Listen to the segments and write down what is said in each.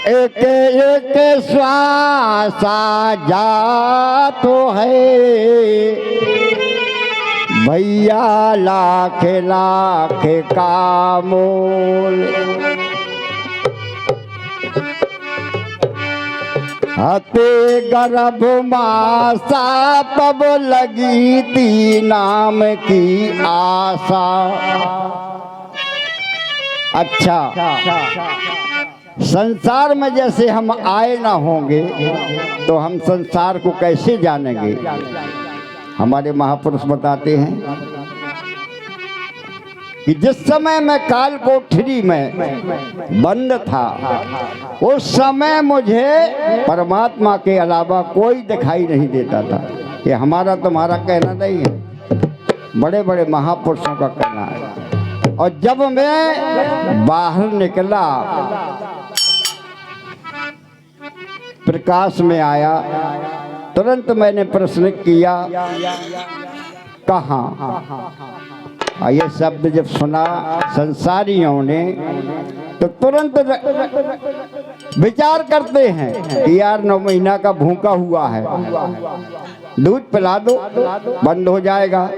एक एक श्वास जा तो है भैया लाख लाख का मोल। हते गर्भ मासा तब लगी थी नाम की आशा। अच्छा, संसार में जैसे हम आए ना होंगे तो हम संसार को कैसे जानेंगे। हमारे महापुरुष बताते हैं कि जिस समय मैं काल कोठरी में बंद था उस समय मुझे परमात्मा के अलावा कोई दिखाई नहीं देता था। ये हमारा तुम्हारा कहना नहीं है, बड़े बड़े महापुरुषों का कहना है। और जब मैं बाहर निकला, प्रकाश में आया, तुरंत मैंने प्रश्न किया कहाँ। ये शब्द जब सुना संसारियों ने तो तुरंत विचार करते हैं कि यार 9 महीना का भूखा हुआ है, दूध पिला दो बंद हो जाएगा।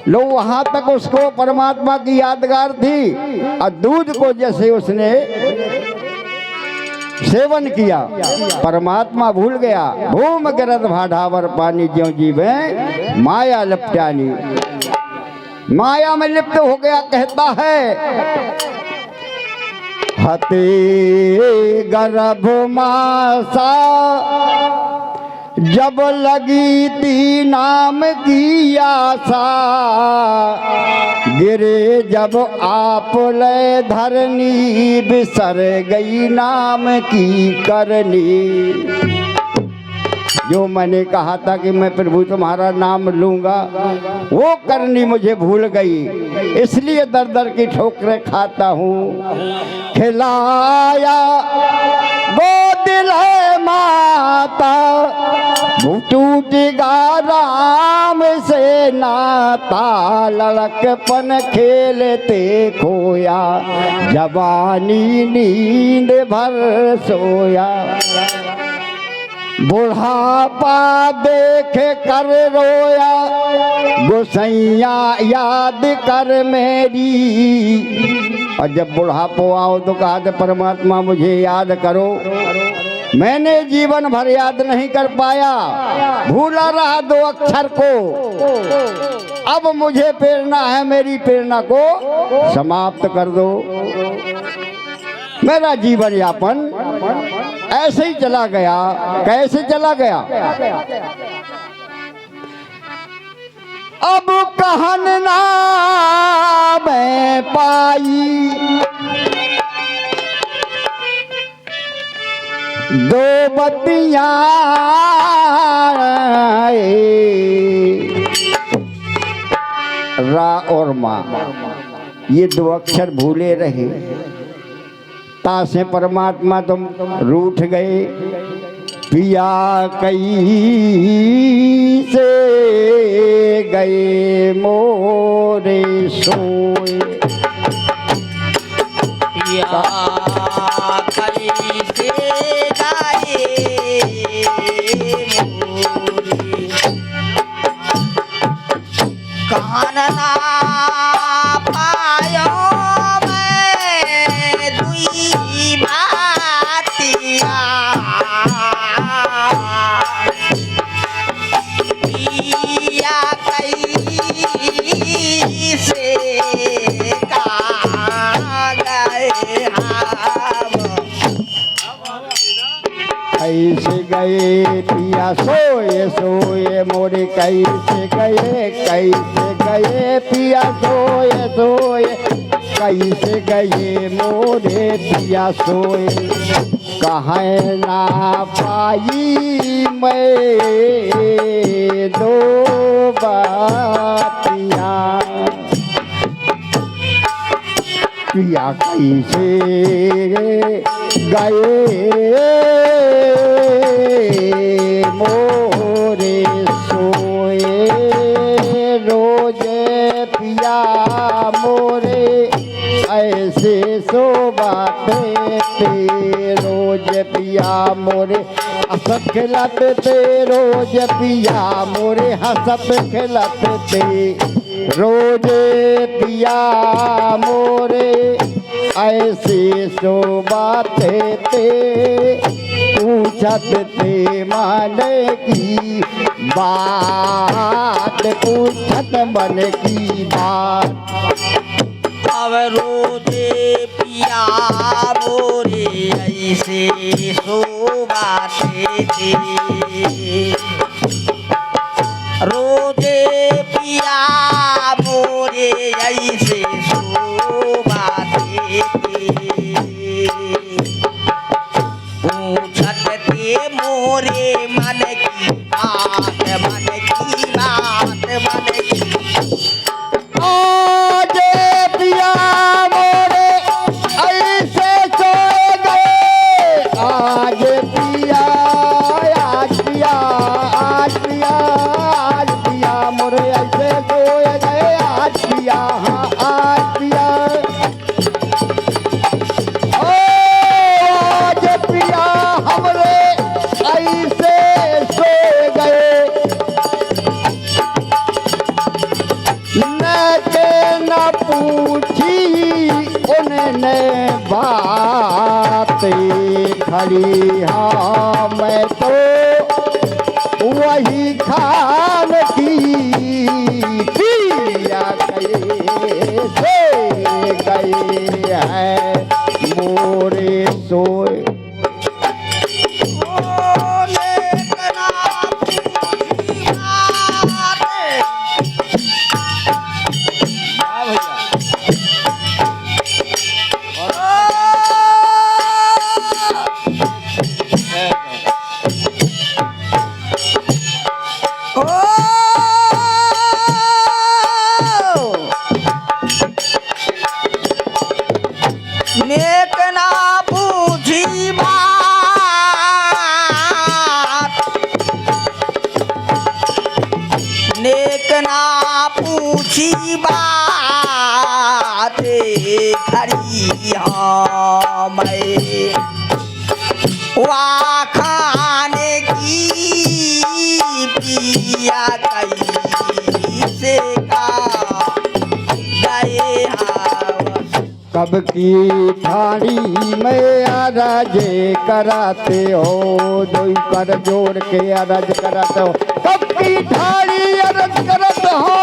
लो वहां तक उसको परमात्मा की यादगार थी और दूध को जैसे उसने सेवन किया परमात्मा भूल गया। भूम गिरत भाढ़ावर पानी ज्यों जीवे माया लपटानी। माया में लिप्त हो गया, कहता है हते गर्भ मासा जब लगी थी नाम की आशा। गिरे जब आप ले धरनी बिसर गई नाम की करनी। जो मैंने कहा था कि मैं प्रभु तुम्हारा नाम लूंगा वो करनी मुझे भूल गई, इसलिए दर दर की ठोकरें खाता हूँ। खिलाया वो दिल है माता टूटेगा राम से नाता। लड़कपन खेलते खोया जवानी नींद भर सोया। बुढ़ापा देख कर रोया गोसैया याद कर मेरी। और जब बुढ़ापो आओ तो कहा था परमात्मा मुझे याद करो। मैंने जीवन भर याद नहीं कर पाया, भूला रहा 2 अक्षर को। अब मुझे प्रेरणा है, मेरी प्रेरणा को समाप्त कर दो। मेरा जीवन यापन ऐसे ही चला गया। कैसे चला गया? अब कहन ना मैं पाई 2 बत्तियां रा और माँ, ये 2 अक्षर भूले रहे। ता से परमात्मा तुम रूठ गए। पिया कई से गए मोरे सोए। पिया कई से गए मोरे कहना पायो मैं दुई बातिया। पिया कई से कहाँ गए हम। कैसे गए पिया सोए सोए मोरे कैसे गए पिया सोए सोए कैसे गए मोरे पिया सोए। कहाँ ना पाई मैं 2 बातियां। पिया कैसे गए मोरे सोए। रोजे पिया मोरे ऐसे सो बातें तेरे पिया मोरे हंसत खेलत थे रोज पिया मोरे हंसत खेलत थे रोज पिया मोरे ऐसे शोभाते थे पूछत थे माने की बात पूछत मन की बात अब रोजे पिया मोरे ऐसे शोभाते थे रोजे पिया मोरे ऐसे शोभाते थे पूछत थे मोरे मन की बात मन की बात मन की आज पिया मोरे ऐसे सोए गए आज पिया आज पिया आज पिया आज पिया मोरे ऐसे सोए गए आज पिया हाँ आज पिया ओ आज पिया हमरे ऐसे सोए गए न के न पूछी उन्होंने बात खड़ी हाँ मैं तो वही खान की पिया कैसे गए हैं मोरे सोए नेक ना पूछी बात नेक ना पूछी बात खड़ी हाँ मैं वा खाने की पिया कैसे का गए कब की ठाड़ी में अरज कराते हो दो कर जोड़ के अरज कराते हो कब की ठाड़ी अरज करत हो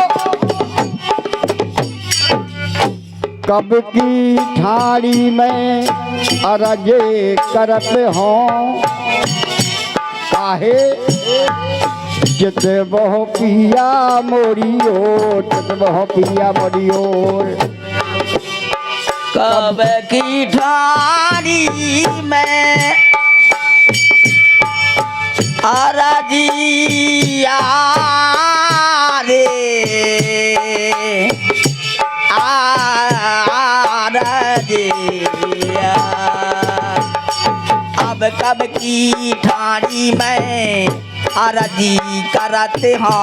कब की ठाड़ी में अरज करत हो काहे चित बहु पिया मोरी ओर चित बहु पिया मोरी ओर कब की ठाड़ी में अरजिया रे आरजिया अब कब की ठाड़ी में अरजी करते हो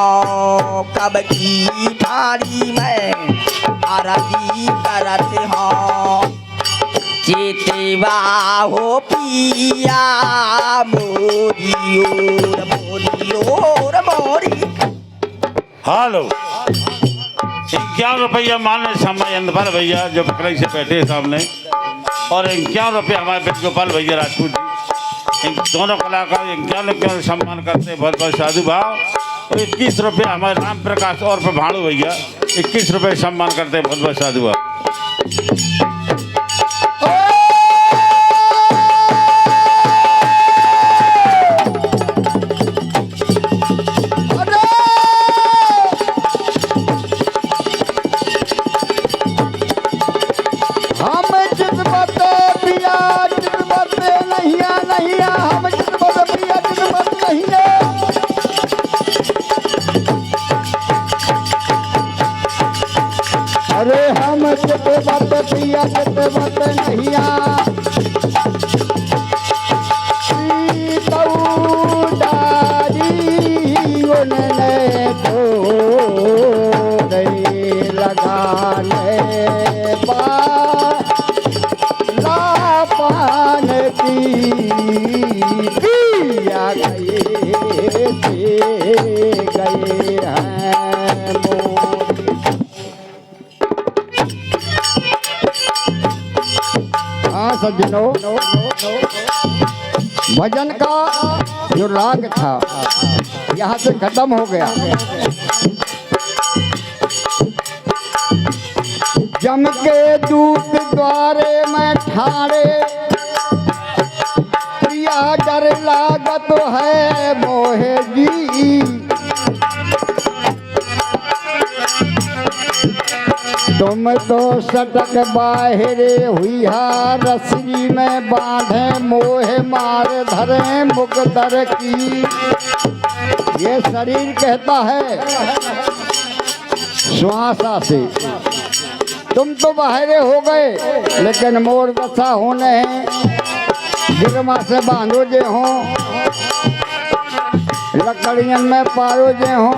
कब की ठाड़ी में अरजी करते हो चेतवा हो पिया मोरी ओर मोरी ओर मोरी हेलो 51 रुपया मान्य समय पर भैया जो पकड़ाई से बैठे हैं सामने और 51 रुपये हमारे बेट गोपाल भैया राजपूत जी इन दोनों कलाकार 51 सम्मान करते हैं बहुत बहुत साधु भाव और 21 रुपये हमारे राम प्रकाश और पर भाड़ू भैया 21 रुपये सम्मान करते हैं बहुत बहुत साधु भाव अरे हम चित बत पिया चित बत नहिया उनने तो लगाने पान की हाँ सज्जनों, भजन का जो राग था यहाँ से खत्म हो गया। जम के दूत द्वारे में ठाड़े, प्रिया डर लागत है मोहे जी। तुम तो सटक बाहरे हुई हा, रस्सी में बांधे मोहे मार धरे मुकदर की। ये शरीर कहता है श्वासा से, तुम तो बाहरे हो गए लेकिन मोर दशा होने हैं, गिरमा से बांधो जे हो, लकड़ियन में पारो जे हो।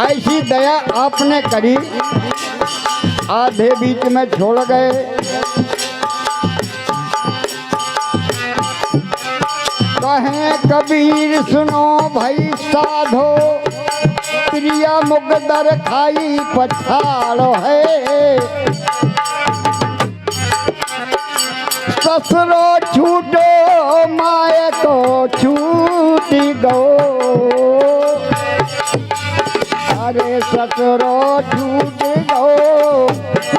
ऐसी दया आपने करी, आधे बीच में छोड़ गए। कहें कबीर सुनो भाई साधो, प्रिया मुकदर खाई पछाड़ो है। ससुरो छूटो माए को छूटी गो, अरे ससुरो छूट गो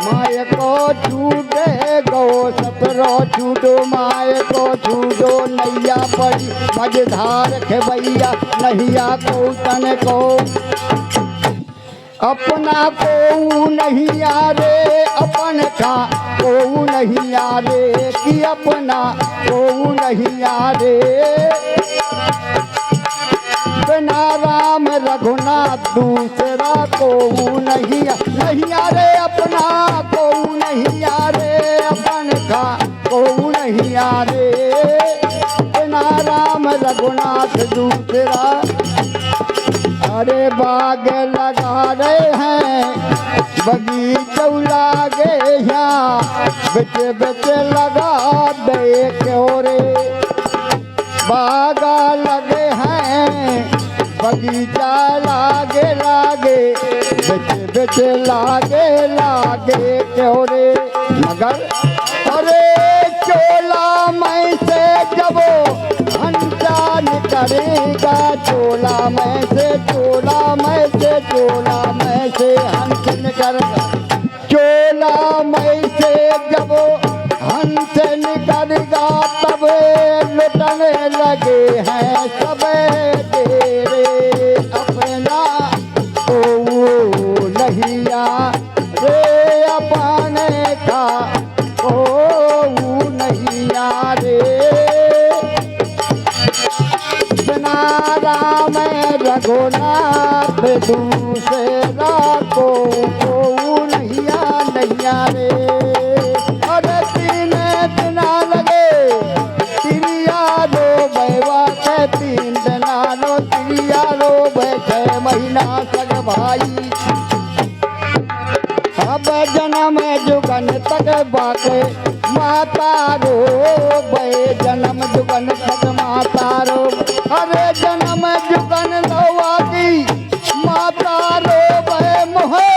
माए को छूटे गो। ससुरो छूटो माए को छूटो, नैया पड़ी मझधार खेवैया, नैया को तन को अपना को नहीं आरे, अपन का को नहीं आरे, कि अपना को नहीं आरे। बिना राम रघुनाथ दूसरा को नहीं आरे, अपना को नहीं आरे, अपन का को नहीं आरे। बिना राम रघुनाथ दूसरा। अरे बाग लगा रहे हैं बगीचा लागे यहाँ, बिच बिच लगा दे क्यों रे। बागा लगे हैं बगीचा लागे लागे, बिच बिच लागे लागे क्यों रे। मगर अरे चोला में से जब हंसा निकलेगा, चोला में से चोला में से चोला में से हंस निकलेगा। चोला में से जब हंस निकलेगा, तब लुटने लगे हैं सब तेरे अपना को नहीं रे, अपने का को नहीं रे। बिना राम रघुनाथ दूसरा को नहीं रे। अरे तीन दिन लगे तिरिया रो बैवा के, 3 दिन लो तिरिया रो बैठे महीना सग भाई। अब जन्म जुगन तक बाके माता रो बे, जन्म जुगन तक माता रो। अरे जन्म जुगन लवा की माता रो बे, मोहे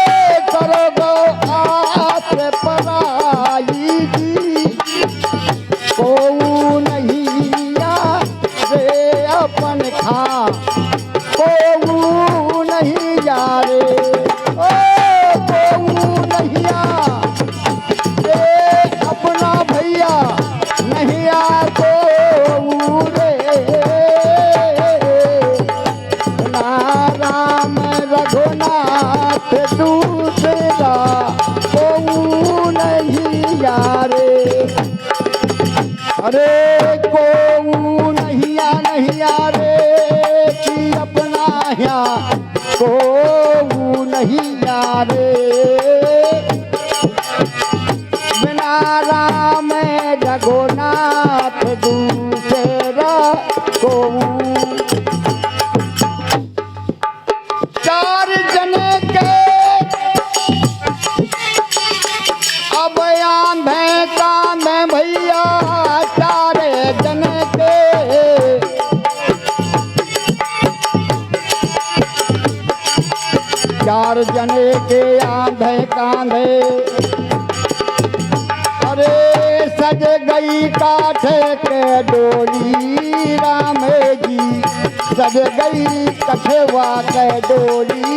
करो गो आप पराई जी। को नहीं रे अपन खा, को नहीं रे, ओ को नहीं रे अपना भैया नहीं को रे। ना राम रघुनाथ दूसरा को नहीं रे। अरे को नहीं रे, कि अपना यहाँ को नहीं रे। बिना राम रघुनाथ दूसरा को। 4 जने के अब आंधे कांधे भैया, 4 जने के। चार जने के आंधे कांधे, सज गई काठे के डोली राम जी सज गई कठवा के डोली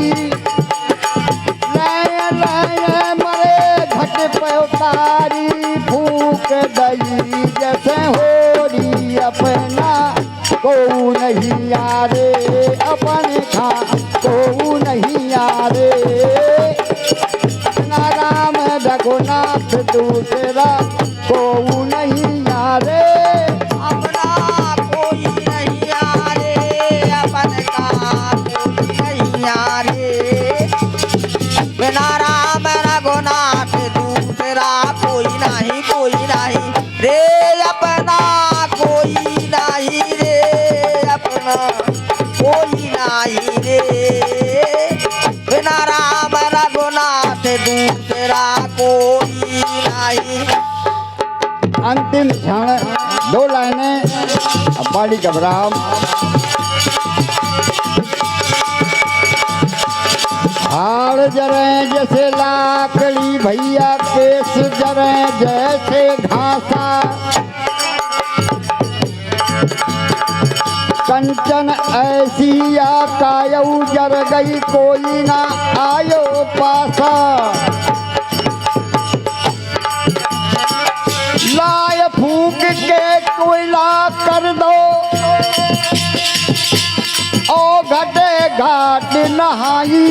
लय लय मरे घट पे उतारी फूक दई जैसे होरी अपना को नहीं यारे अपन खा को नहीं यारे ना राम रघुनाथ दूसरा को नहीं यारे अपना कोई नहीं यारे अपन का कोई नहीं यारे बिना राम रघुनाथ दूसरा कोई नहीं रे अपना कोई नहीं रे अपना कोई नहीं रे बिना राम रघुनाथ दूसरा कोई नहीं। अंतिम क्षण 2 लाइनें अब बाड़ी घबराम हाड़ जरे जैसे लाकड़ी भैया केस जरे जैसे घासा कंचन ऐसी आकायऊ जर गई कोई ना आयो पासा लाय फूक के कोयला कर दो ओ घटे घाट नहाई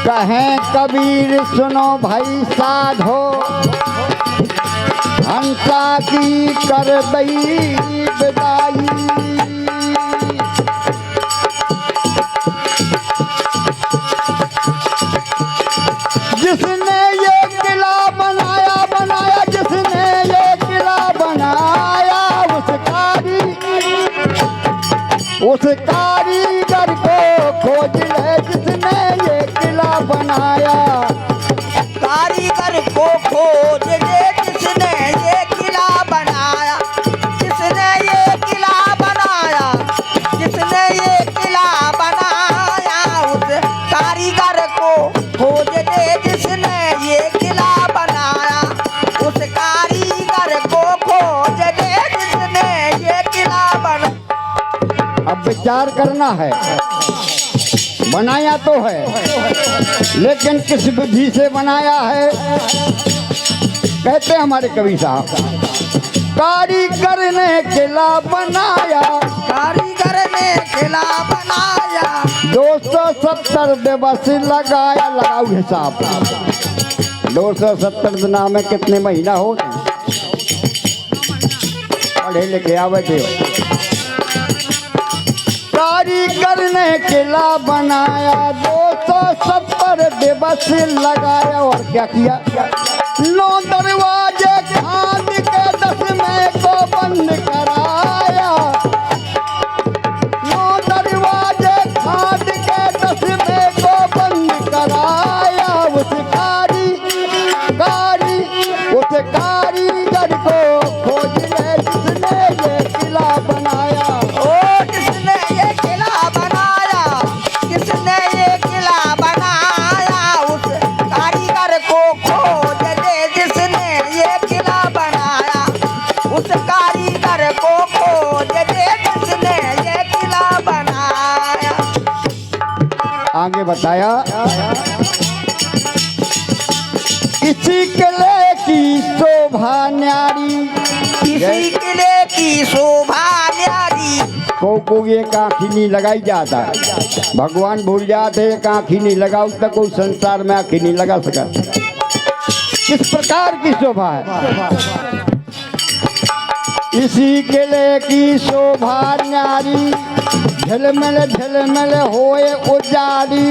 कहें कबीर सुनो भाई साधो हंसा की कर दई विदाई जिसने ये किला बनाया जिसने ये किला बनाया उस कारीगर को खोज ले जिसने ये किला बनाया कारीगर को खोज ले जिसने ये किला बनाया जिसने ये किला बनाया जिसने ये किला बनाया उस कारीगर को खोज ले जिसने ये किला बनाया उस कारीगर को खोज ले जिसने ये किला बनाया। अब विचार करना है बनाया तो है लेकिन किस विधि से बनाया है कहते हमारे कवि साहब कारीगर ने किला बनाया कारीगर ने किला बनाया 270 दिवस लगाया लगाओ हिसाब 270 दिना में कितने महीना हो पढ़े लिखे आवे थे कारीगर ने किला बनाया 270 दिवस लगाया और क्या किया 9 दरवाजे खान के 10 में को बंद कराया 9 दरवाजे खान के 10 में को बंद कराया उस कारीगर को खोज ले जिसने ये किला बनाया ओ किसने ये किला बनाया किसने ये किला बनाया उस कारीगर को खोज ले जिसने ये किला बनाया उस कारीगर को खोज ले जिसने ये किला बनाया। आगे बताया इसी किले की शोभा न्यारी किसी किले की शोभा न्यारी को ये आँखी नहीं लगाई जाता भगवान भूल जाते एक आँखी नहीं लगाओ तो कोई संसार में आँखी नहीं लगा सका किस प्रकार की शोभा है इसी किले की शोभा न्यारी झलमल होए उजारी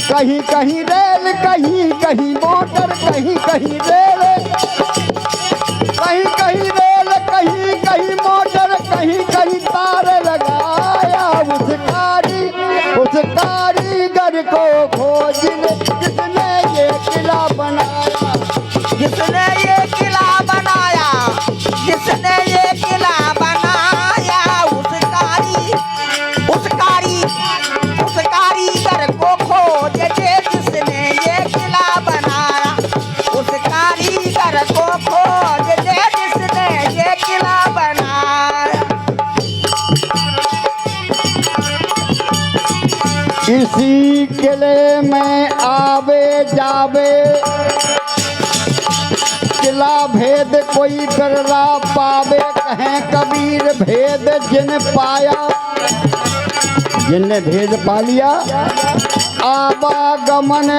कहीं कहीं रेल कहीं कहीं मोटर कहीं कहीं रेल कहीं रेल कहीं कहीं मोटर कहीं कहीं तार लगाया उस कारीगर को खोज ले जिसने ये किला बनाया जिसने ये किला बनाया जिसने ये किला बनाया उस कारीगर को खोज ले जिसने ये किला बनाया इसी किले में आवे जावे, किला भेद कोई करना पावे। कहें कबीर भेद जिन पाया, जिनने भेद पा लिया आवागमन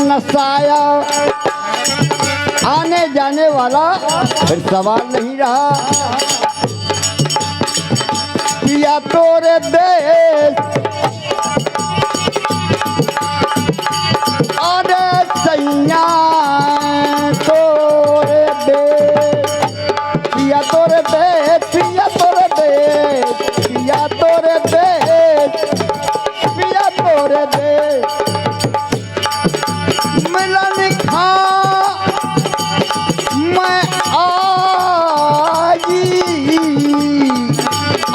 नसाया। आने जाने वाला फिर सवाल नहीं रहा। किया तोरे देश अरे सैया तोरे देश, किया तोरे देश, पिया तोरे देश, पिया तोरे देश, पिया तोरे देश। मिलन खा मैं आजी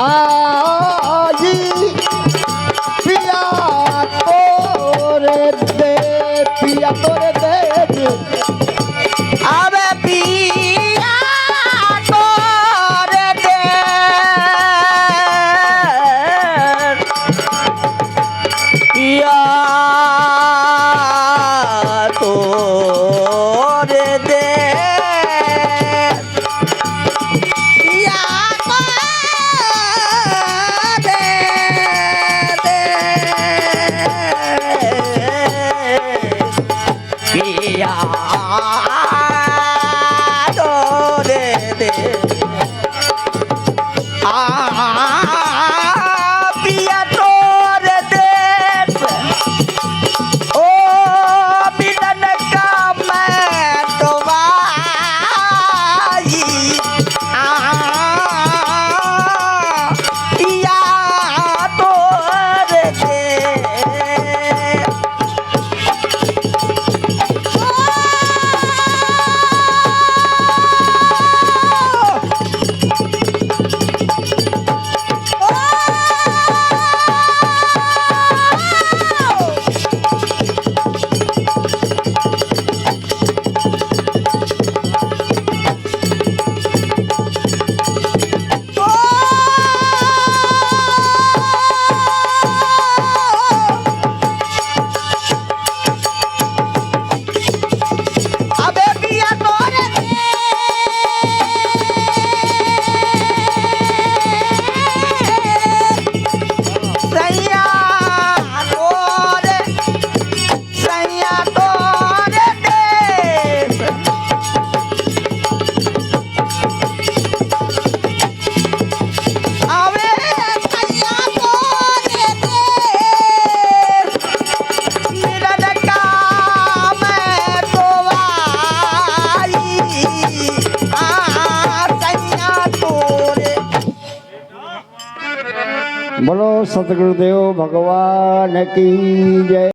आजी, पिया तोरे दे, पिया तोरे दे। अबे पिया तोरे दे, पिया तोरे दे, पिया तोरे दे, पिया तोरे दे। ओ मिलन का मैं तो आई, पिया तोरे दे। अबे पिया तोरे दे, सैया तोरे, सैया तोरे देश। अबे सैया तोरे देश, मिलन का मैं तो आई, सैया तोरे। बोलो सतगुरुदेव भगवान की जय।